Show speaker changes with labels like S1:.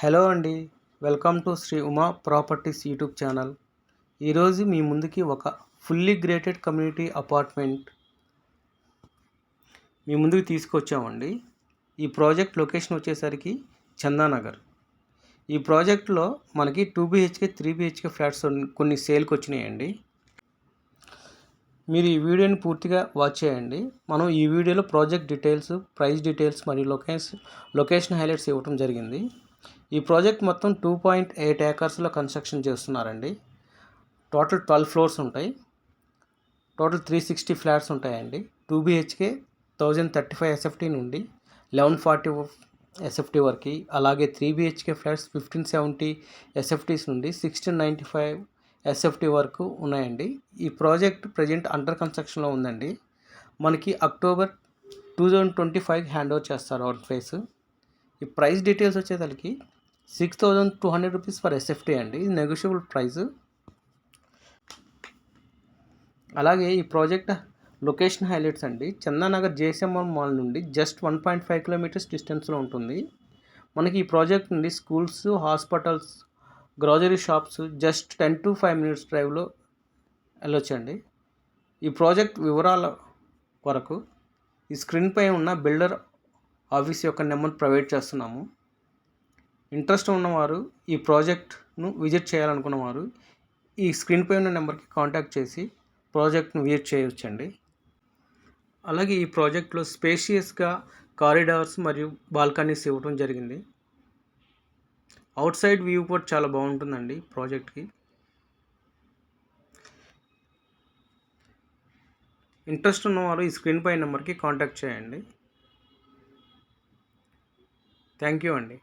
S1: Hello అండి. Welcome to Shri Uma properties YouTube channel. ఈరోజు మీ ముందుకి ఒక ఫుల్లీ గ్రేటెడ్ కమ్యూనిటీ అపార్ట్మెంట్ మీ ముందుకు తీసుకొచ్చామండి. ఈ ప్రాజెక్ట్ లొకేషన్ వచ్చేసరికి చందానగర్. ఈ ప్రాజెక్ట్లో మనకి 2 BHK 3 BHK ఫ్లాట్స్ కొన్ని సేల్కి వచ్చినాయండి. మీరు ఈ వీడియోని పూర్తిగా వాచ్ చేయండి. మనం ఈ వీడియోలో ప్రాజెక్ట్ డీటెయిల్స్, ప్రైస్ డీటెయిల్స్ మరియు లొకేషన్ హైలైట్స్ ఇవ్వడం జరిగింది. ఈ ప్రాజెక్ట్ మొత్తం 2.8 ఏకర్స్లో కన్స్ట్రక్షన్ చేస్తున్నారండి. టోటల్ 12 ఫ్లోర్స్ ఉంటాయి. టోటల్ 360 ఫ్లాట్స్ ఉంటాయండి. 2 BHK 1035 SFT నుండి 1140 SFT వరకు, అలాగే 3 BHK ఫ్లాట్స్ 1570 SFTs నుండి 1695 SFT వరకు ఉన్నాయండి. ఈ ప్రాజెక్ట్ ప్రజెంట్ అండర్ కన్స్ట్రక్షన్లో ఉందండి. మనకి అక్టోబర్ 2025 హ్యాండ్ ఓవర్ చేస్తారు అవుట్ ఫేస్. ఈ ప్రైస్ డీటెయిల్స్ వచ్చేసరికి 6200 రూపీస్ ఫర్ SFT అండి. ఇది నెగోషియబుల్ ప్రైస్. అలాగే ఈ ప్రాజెక్ట్ లొకేషన్ హైలైట్స్ అండి. చందానగర్ JSMR మాల్ నుండి జస్ట్ 1.5 కిలోమీటర్స్ డిస్టెన్స్లో ఉంటుంది. మనకి ఈ ప్రాజెక్ట్ నుండి schools, hospitals, grocery shops just 10 to 5 minutes డ్రైవ్లో వెళ్ళొచ్చండి. ఈ ప్రాజెక్ట్ వివరాల వరకు ఈ స్క్రీన్పై ఉన్న బిల్డర్ ఆఫీస్ యొక్క నెంబర్ ప్రొవైడ్ చేస్తున్నాము. ఇంట్రెస్ట్ ఉన్నవారు, ఈ ప్రాజెక్ట్ను విజిట్ చేయాలనుకున్నవారు ఈ స్క్రీన్పై ఉన్న నెంబర్కి కాంటాక్ట్ చేసి ప్రాజెక్ట్ను విజిట్ చేయవచ్చండి. అలాగే ఈ ప్రాజెక్ట్లో స్పేషియస్గా కారిడార్స్ మరియు బాల్కనీస్ ఇవ్వడం జరిగింది. అవుట్ సైడ్ వ్యూ కూడా చాలా బాగుంటుందండి ప్రాజెక్ట్కి. ఇంట్రెస్ట్ ఉన్నవారు ఈ స్క్రీన్పై నెంబర్కి కాంటాక్ట్ చేయండి. థ్యాంక్ యూ అండి.